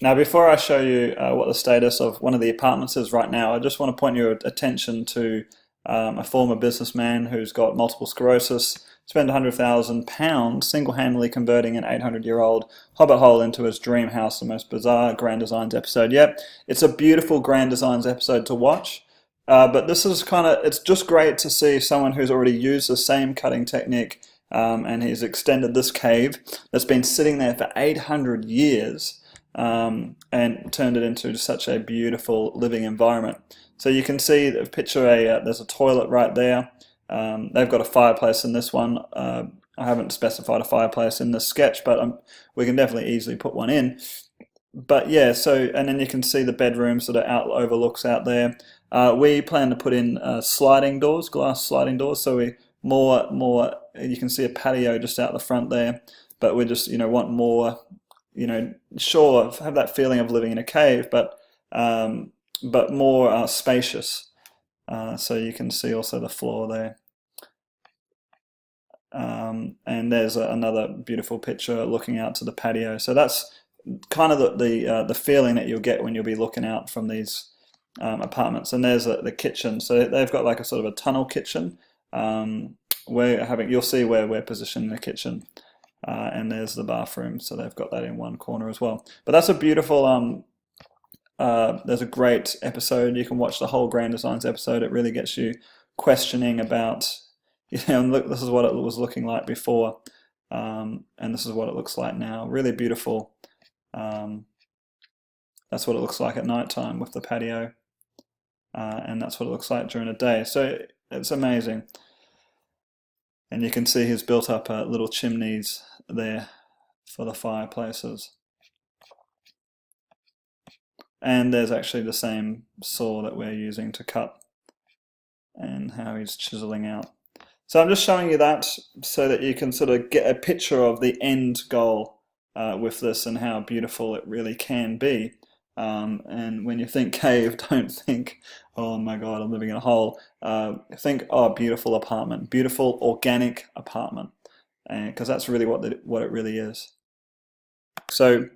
Now, before I show you what the status of one of the apartments is right now, I just want to point your attention to a former businessman who's got multiple sclerosis, spent £100,000 single-handedly converting an 800-year-old hobbit hole into his dream house, the most bizarre Grand Designs episode. Yep, it's a beautiful Grand Designs episode to watch. But this is it's just great to see someone who's already used the same cutting technique and he's extended this cave that's been sitting there for 800 years and turned it into such a beautiful living environment. So you can see, picture there's a toilet right there. They've got a fireplace in this one. I haven't specified a fireplace in this sketch, but we can definitely easily put one in. But yeah, and then you can see the bedrooms that are overlooks out there. We plan to put in sliding doors, glass sliding doors, so you can see a patio just out the front there, but we just want more, sure, have that feeling of living in a cave, but more spacious. So you can see also the floor there. And there's another beautiful picture looking out to the patio. So that's kind of the feeling that you'll get when you'll be looking out from these apartments. And there's the kitchen. So they've got like a sort of a tunnel kitchen. You'll see where we're positioning the kitchen. And there's the bathroom, so they've got that in one corner as well. But that's a beautiful, there's a great episode. You can watch the whole Grand Designs episode. It really gets you questioning about, look, this is what it was looking like before, and this is what it looks like now. Really beautiful. That's what it looks like at nighttime with the patio, and that's what it looks like during the day. So it's amazing. And you can see he's built up little chimneys there for the fireplaces. And there's actually the same saw that we're using to cut and how he's chiseling out. So I'm just showing you that so that you can sort of get a picture of the end goal with this and how beautiful it really can be. And when you think cave, don't think, oh my God, I'm living in a hole. Think, oh, beautiful apartment, beautiful organic apartment, because that's really what it really is. So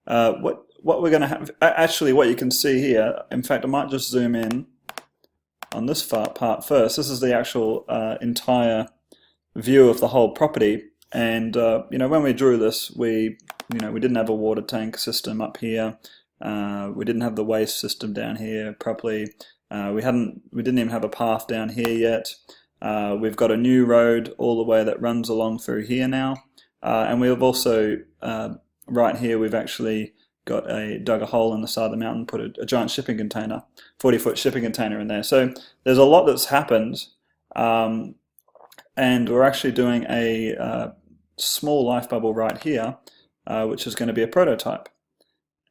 what we're going to have, actually what you can see here, in fact I might just zoom in on this part first. This is the actual entire view of the whole property. And when we drew this, we didn't have a water tank system up here. We didn't have the waste system down here properly. We didn't even have a path down here yet. We've got a new road all the way that runs along through here now. And we've also, right here, we've actually dug a hole in the side of the mountain, put a giant shipping container, 40-foot shipping container in there. So there's a lot that's happened. And we're actually doing a small life bubble right here, which is going to be a prototype.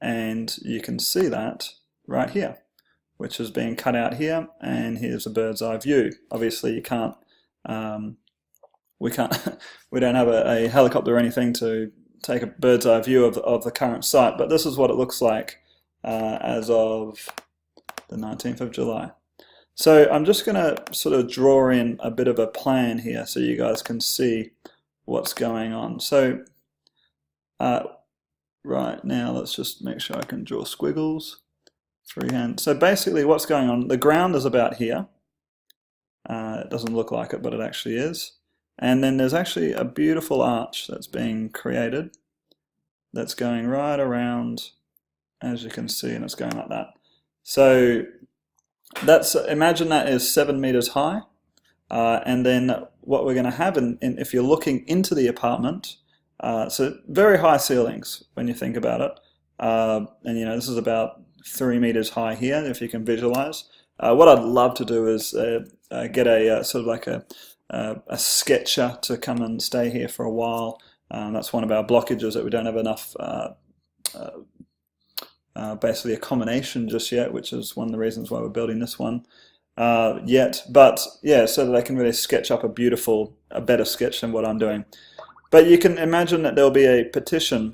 And you can see that right here, which is being cut out here, and here's a bird's eye view. Obviously you can't, we don't have a helicopter or anything to take a bird's eye view of the current site, but this is what it looks like as of the 19th of July. So I'm just going to sort of draw in a bit of a plan here so you guys can see what's going on. So right now, let's just make sure I can draw squiggles freehand. So basically what's going on, the ground is about here. It doesn't look like it, but it actually is. And then there's actually a beautiful arch that's being created that's going right around, as you can see, and it's going like that. So imagine that is 7 meters high. And then what we're going to have, if you're looking into the apartment, so very high ceilings when you think about it. And this is about 3 meters high here, if you can visualize. What I'd love to do is get a sort of like a sketcher to come and stay here for a while. That's one of our blockages, that we don't have enough basically accommodation just yet, which is one of the reasons why we're building this one yet. But yeah, so that I can really sketch up a better sketch than what I'm doing. But you can imagine that there'll be a partition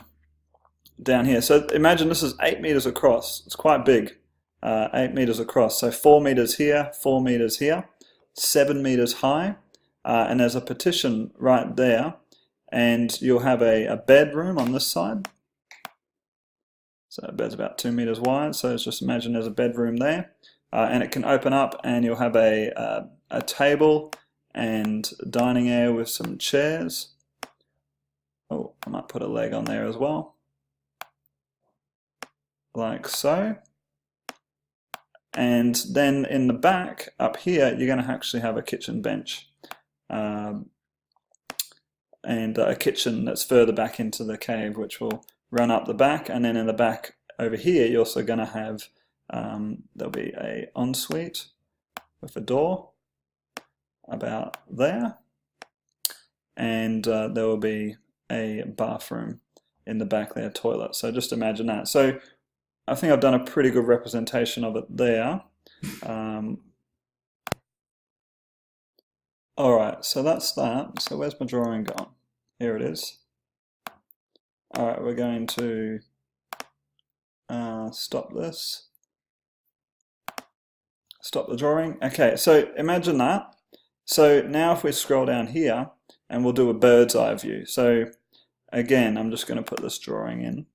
down here. So imagine this is 8 meters across. It's quite big, 8 meters across. So 4 meters here, 4 meters here, 7 meters high. And there's a partition right there. And you'll have a bedroom on this side. So the bed's about 2 meters wide, so just imagine there's a bedroom there. And it can open up and you'll have a table and dining area with some chairs. Oh, I might put a leg on there as well, like so. And then in the back, up here, you're going to actually have a kitchen bench. And a kitchen that's further back into the cave, which will run up the back. And then in the back over here, you're also going to have, there'll be a ensuite with a door about there. And there will be a bathroom in the back there, toilet. So just imagine that. So I think I've done a pretty good representation of it there. Alright, so that's that. So where's my drawing gone? Here it is. Alright, we're going to stop this. Stop the drawing. Okay, so imagine that. So now if we scroll down here, and we'll do a bird's eye view. So again, I'm just going to put this drawing in.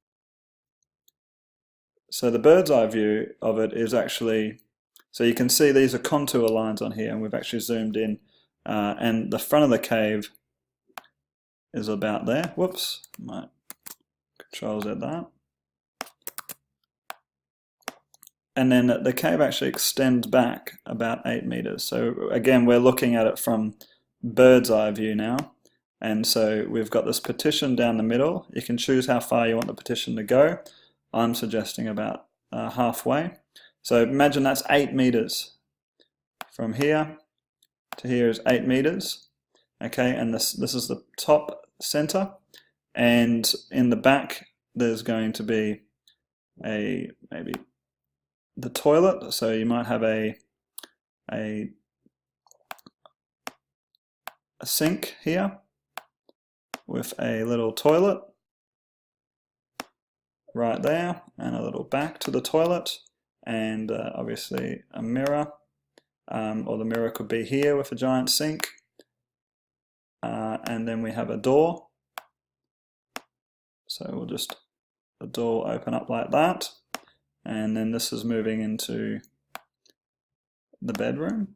So the bird's eye view of it is actually, so you can see these are contour lines on here, and we've actually zoomed in, and the front of the cave is about there. Whoops, might Control Z that. And then the cave actually extends back about 8 meters. So again, we're looking at it from bird's eye view now. And so we've got this partition down the middle. You can choose how far you want the partition to go. I'm suggesting about halfway. So imagine that's 8 meters. From here to here is 8 meters. Okay, and this is the top center. And in the back, there's going to be maybe the toilet. So you might have a sink here with a little toilet right there, and a little back to the toilet, and obviously a mirror, or the mirror could be here with a giant sink, and then we have a door. So we'll just, the door will open up like that, and then this is moving into the bedroom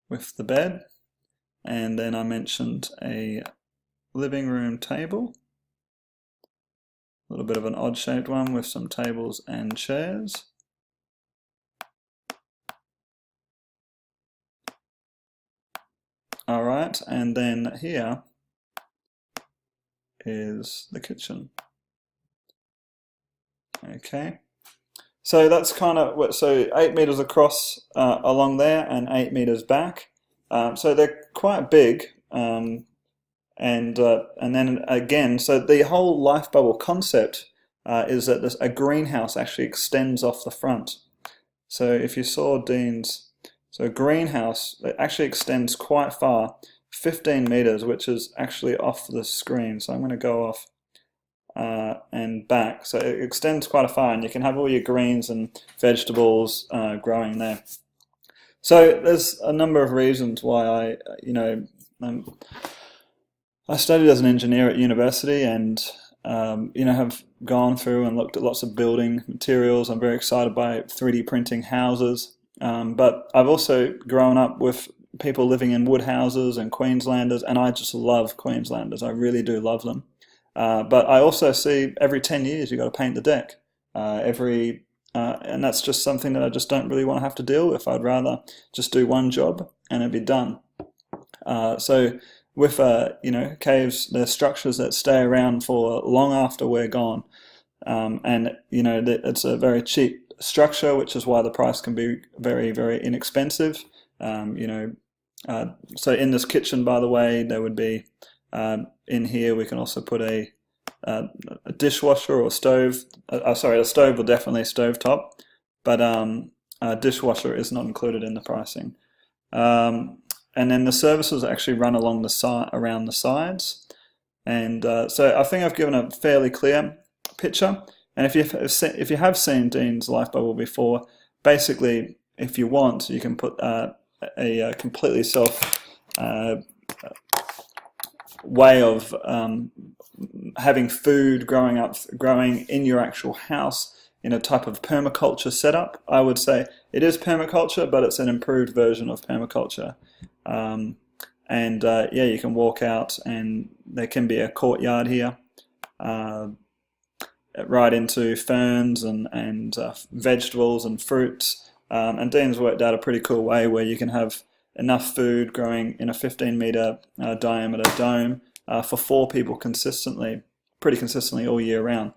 with the bed. And then I mentioned a living room table, a little bit of an odd shaped one with some tables and chairs. Alright, and then here is the kitchen. Okay, so that's kind of what, so 8 meters across along there and 8 meters back. So they're quite big, and then again, so the whole life bubble concept is that a greenhouse actually extends off the front. So if you saw Dean's, so a greenhouse, it actually extends quite far, 15 meters, which is actually off the screen. So I'm going to go off and back. So it extends quite far, and you can have all your greens and vegetables growing there. So there's a number of reasons why I studied as an engineer at university, and have gone through and looked at lots of building materials. I'm very excited by 3D printing houses, but I've also grown up with people living in wood houses and Queenslanders, and I just love Queenslanders. I really do love them. But I also see every 10 years you've got to paint the deck. And that's just something that I just don't really want to have to deal with. I'd rather just do one job and it'd be done. So with caves, they're structures that stay around for long after we're gone, and it's a very cheap structure, which is why the price can be very, very inexpensive. So in this kitchen, by the way, there would be in here we can also put a dishwasher or stove. Sorry, a stove will definitely stovetop, but a dishwasher is not included in the pricing. And then the services actually run along the side, around the sides. And so I think I've given a fairly clear picture. And if you have seen Dean's Life Bubble before, basically, if you want, you can put a completely self way of having food growing in your actual house in a type of permaculture setup. I would say it is permaculture, but it's an improved version of permaculture. Yeah, you can walk out and there can be a courtyard here, right into ferns and vegetables and fruits. And Dean's worked out a pretty cool way where you can have enough food growing in a 15-meter diameter dome for 4 people pretty consistently all year round.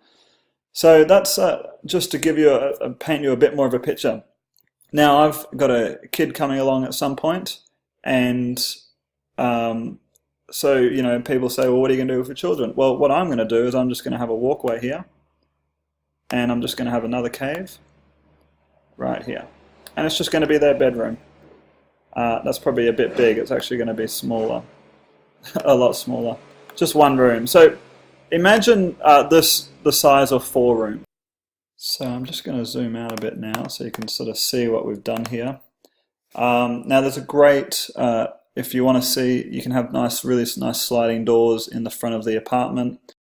So that's just to give you paint you a bit more of a picture. Now I've got a kid coming along at some point, and so people say, well, what are you going to do with your children? Well, what I'm going to do is I'm just going to have a walkway here, and I'm just going to have another cave right here, and it's just going to be their bedroom. That's probably a bit big. It's actually going to be smaller, a lot smaller. Just one room. So imagine this the size of 4 rooms. So I'm just going to zoom out a bit now so you can sort of see what we've done here. Now there's a great, if you want to see, you can have really nice sliding doors in the front of the apartment.